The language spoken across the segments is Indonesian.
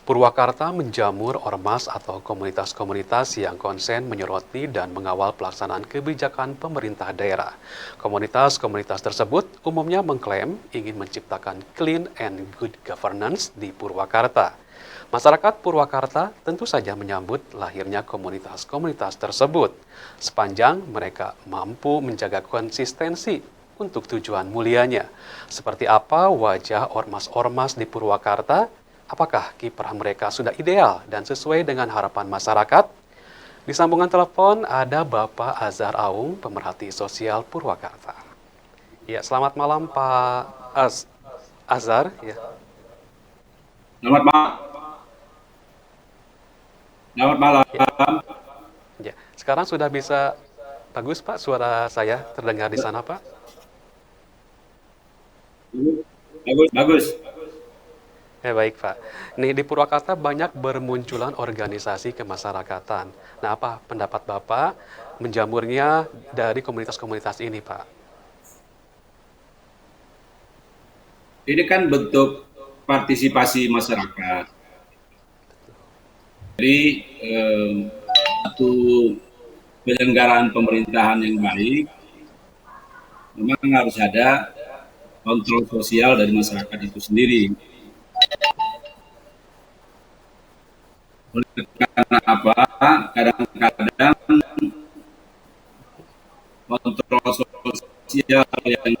Purwakarta menjamur ormas atau komunitas-komunitas yang konsen menyoroti dan mengawal pelaksanaan kebijakan pemerintah daerah. Komunitas-komunitas tersebut umumnya mengklaim ingin menciptakan clean and good governance di Purwakarta. Masyarakat Purwakarta tentu saja menyambut lahirnya komunitas-komunitas tersebut, sepanjang mereka mampu menjaga konsistensi untuk tujuan mulianya. Seperti apa wajah ormas-ormas di Purwakarta? Apakah kiprah mereka sudah ideal dan sesuai dengan harapan masyarakat? Di sambungan telepon ada Bapak Azhar Aung, pemerhati sosial Purwakarta. Ya, selamat malam Pak Azhar. Ya. Selamat malam. Selamat malam. Ya, ya. Sekarang sudah bisa bagus Pak suara saya terdengar di sana Pak? Bagus, bagus. Ya baik Pak. Nih di Purwakarta banyak bermunculan organisasi kemasyarakatan. Nah apa pendapat Bapak menjamurnya dari komunitas-komunitas ini Pak? Ini kan bentuk partisipasi masyarakat. Jadi satu penyelenggaraan pemerintahan yang baik, memang harus ada kontrol sosial dari masyarakat itu sendiri. Oleh karena apa? Kadang-kadang kontrol sosial yang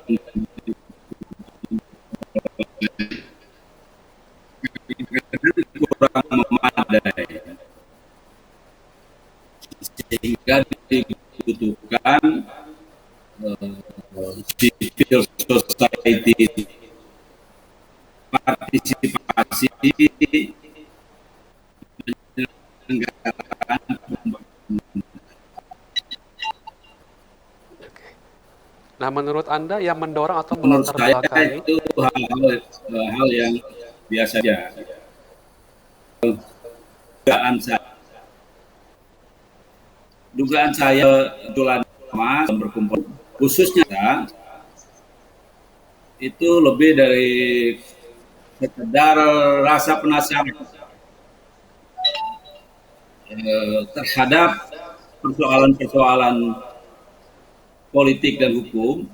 kurang memadai, sehingga dibutuhkan civil society partisipasi penyelenggaraan. Oke. Nah menurut Anda yang mendorong atau Menurut melatar saya belakangi, itu hal yang biasa saja. Dugaan saya, dugaan saya kebetulan mas berkumpul khususnya itu lebih dari sekedar rasa penasaran terhadap persoalan-persoalan politik dan hukum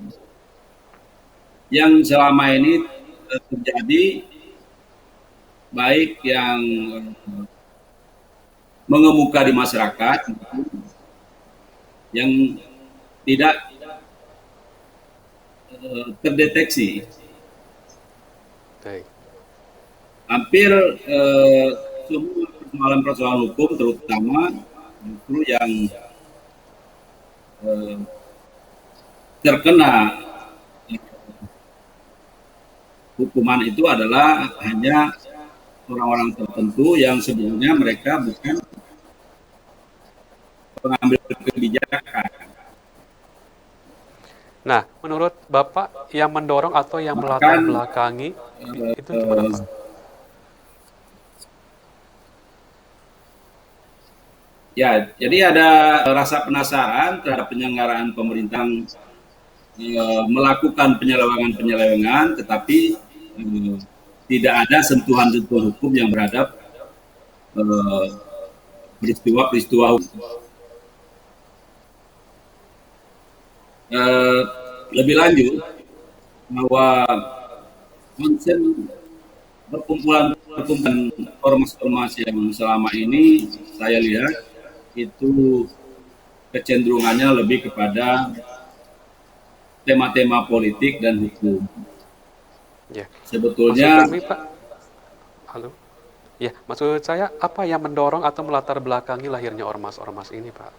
yang selama ini terjadi, baik yang mengemuka di masyarakat, yang tidak terdeteksi. baik. Hampir semua persoalan-persoalan hukum, terutama justru yang terkena hukuman itu adalah hanya orang-orang tertentu yang sebenarnya mereka bukan pengambil kebijakan. Nah menurut Bapak yang mendorong atau yang melatar Bahkan belakangi itu gimana Pak? ya, jadi ada rasa penasaran terhadap penyelenggaraan pemerintahan melakukan penyelewengan-penyelewengan, tetapi tidak ada sentuhan-sentuhan hukum yang berhadap peristiwa-peristiwa hukum. Lebih lanjut, bahwa konsen perkumpulan ormas-ormas yang selama ini saya lihat itu kecenderungannya lebih kepada tema-tema politik dan hukum. Ya. Maksud Sebetulnya kami Pak, halo. Ya, maksud saya apa yang mendorong atau melatar belakangi lahirnya ormas-ormas ini Pak?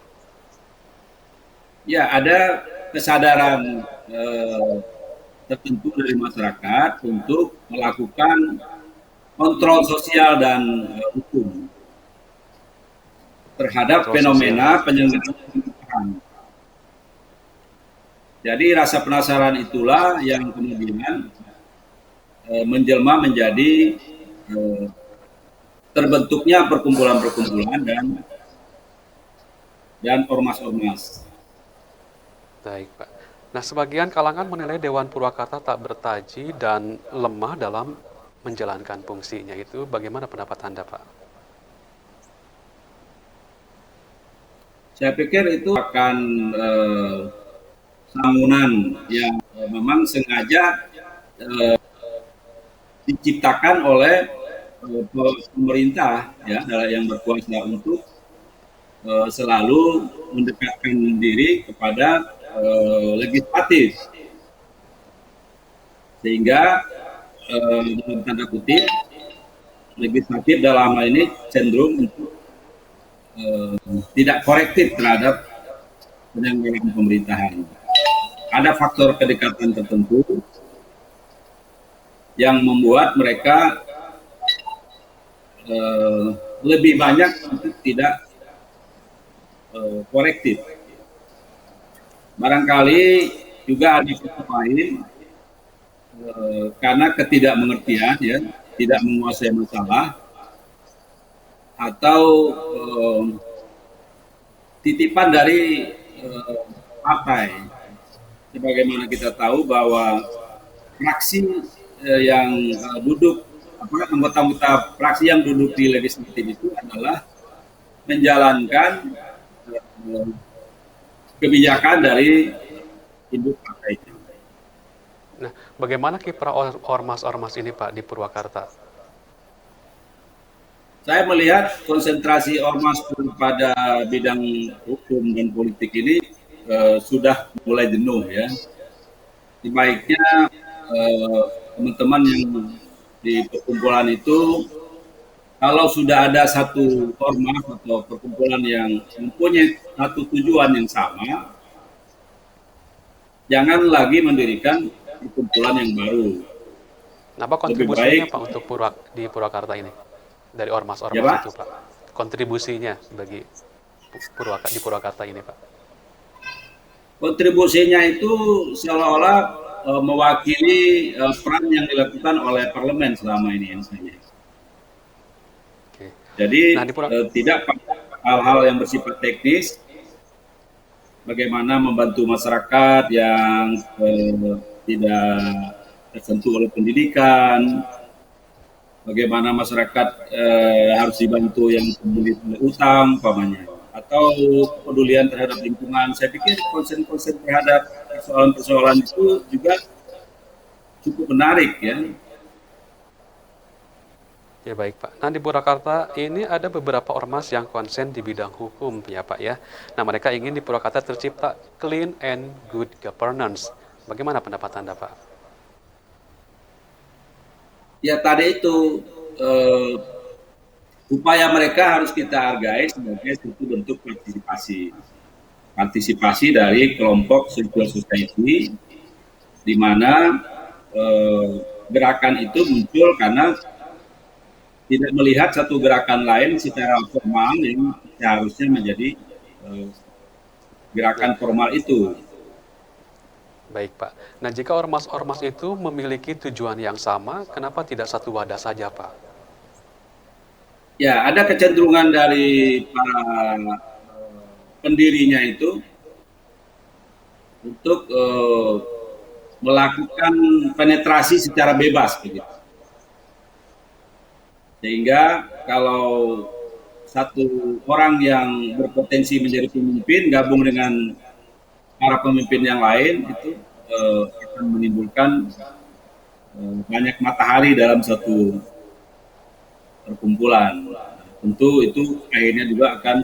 ya ada kesadaran tertentu dari masyarakat untuk melakukan kontrol sosial dan hukum terhadap Kontrol sosial fenomena dan penyelenggaraan pemerintahan. Jadi rasa penasaran itulah yang kemudian menjelma menjadi terbentuknya perkumpulan-perkumpulan dan ormas-ormas. baik Pak. Nah, sebagian kalangan menilai Dewan Purwakarta tak bertaji dan lemah dalam menjalankan fungsinya itu, bagaimana pendapat Anda, Pak? Saya pikir itu akan bangunan yang memang sengaja diciptakan oleh pemerintah ya yang berkuasa untuk selalu mendekatkan diri kepada legislatif, sehingga dalam tanda kutip legislatif dalam hal ini cenderung untuk tidak korektif terhadap penyelenggaraan pemerintahan. Ada faktor kedekatan tertentu yang membuat mereka lebih banyak untuk tidak korektif. Barangkali juga ada faktor lain karena ketidakmengertian, ya, tidak menguasai masalah, atau titipan dari partai. Sebagaimana kita tahu bahwa fraksi yang duduk, anggota-anggota fraksi yang duduk di legislatif itu adalah menjalankan kebijakan dari induk partai. Nah, bagaimana kiprah ormas-ormas ini, Pak, di Purwakarta? Saya melihat konsentrasi ormas pada bidang hukum dan politik ini sudah mulai jenuh, ya. Sebaiknya teman-teman yang di perkumpulan itu, kalau sudah ada satu ormas atau perkumpulan yang mempunyai satu tujuan yang sama, jangan lagi mendirikan perkumpulan yang baru. Apa kontribusinya, Pak, untuk di Purwakarta ini dari ormas-ormas ya, itu, Pak? Kontribusinya bagi di Purwakarta ini, Pak? Kontribusinya itu seolah-olah mewakili peran yang dilakukan oleh parlemen selama ini yang saya lihat. Oke. Jadi Nah, tidak hal-hal yang bersifat teknis, bagaimana membantu masyarakat yang tidak tersentuh oleh pendidikan, bagaimana masyarakat harus dibantu yang terlilit oleh utang, umpamanya, atau kepedulian terhadap lingkungan. Saya pikir konsen-konsen terhadap persoalan-persoalan itu juga cukup menarik, ya. Ya, baik, Pak. Nah, di Purwakarta ini ada beberapa ormas yang konsen di bidang hukum, ya, Pak, ya. Nah, mereka ingin di Purwakarta tercipta clean and good governance. Bagaimana pendapat Anda, Pak? Ya, tadi itu upaya mereka harus kita hargai sebagai satu bentuk partisipasi dari kelompok civil society, di mana gerakan itu muncul karena tidak melihat satu gerakan lain secara formal yang seharusnya menjadi gerakan formal itu. Baik, Pak. Nah, jika ormas-ormas itu memiliki tujuan yang sama, kenapa tidak satu wadah saja, Pak? Ya, ada kecenderungan dari para pendirinya itu untuk melakukan penetrasi secara bebas, begitu. Sehingga kalau satu orang yang berpotensi menjadi pemimpin gabung dengan para pemimpin yang lain, itu akan menimbulkan banyak matahari dalam satu perkumpulan. Tentu itu akhirnya juga akan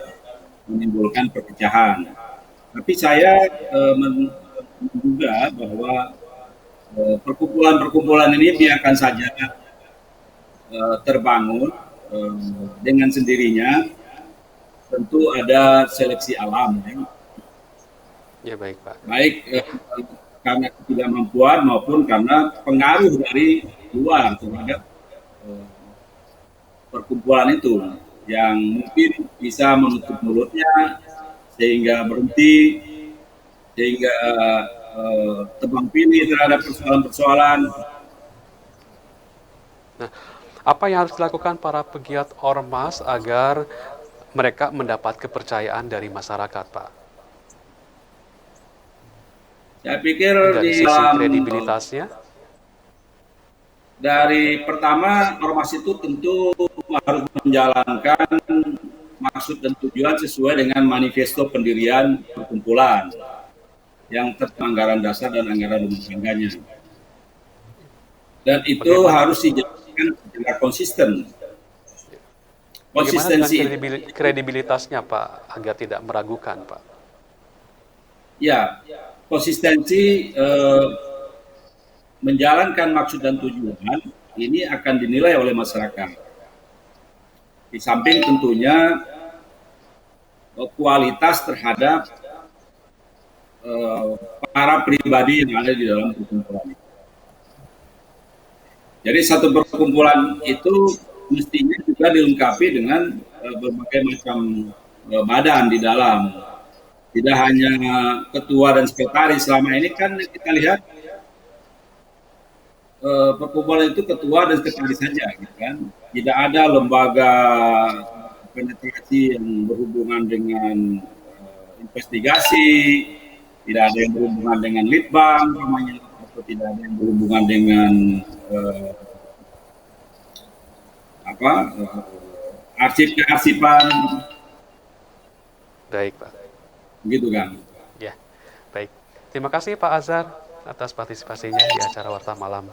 menimbulkan perpecahan. Tapi saya menduga bahwa perkumpulan-perkumpulan ini biarkan saja terbangun dengan sendirinya. Tentu ada seleksi alam, ya. Ya, baik, Pak. Baik karena ketidakmampuan maupun karena pengaruh dari luar terhadap perkumpulan itu, yang mungkin bisa menutup mulutnya sehingga berhenti, sehingga tebang pilih terhadap persoalan-persoalan. Nah, apa yang harus dilakukan para pegiat ormas agar mereka mendapat kepercayaan dari masyarakat, Pak? Saya pikir dari sisi kredibilitasnya. Dari pertama, ormas itu tentu harus menjalankan maksud dan tujuan sesuai dengan manifesto pendirian perkumpulan yang tertuang anggaran dasar dan anggaran rumah tangganya. Dan itu Bagaimana harus dijalankan secara konsisten. bagaimana dengan Konsistensi itu, kredibilitasnya, Pak, agar tidak meragukan, Pak? ya, konsistensi menjalankan maksud dan tujuan ini akan dinilai oleh masyarakat. Di samping tentunya kualitas terhadap para pribadi yang ada di dalam perkumpulan itu. Jadi satu perkumpulan itu mestinya juga dilengkapi dengan berbagai macam badan di dalam. Tidak hanya ketua dan sekretaris. Selama ini kan kita lihat perkumpulan itu ketua dan sekretaris saja, gitu kan. Tidak ada lembaga penetrasi yang berhubungan dengan investigasi, tidak ada yang berhubungan dengan litbang, namanya, atau tidak ada yang berhubungan dengan arsip kearsipan, Baik, Pak. gitu kan. Ya, baik. Terima kasih Pak Azhar atas partisipasinya di acara Warta Malam.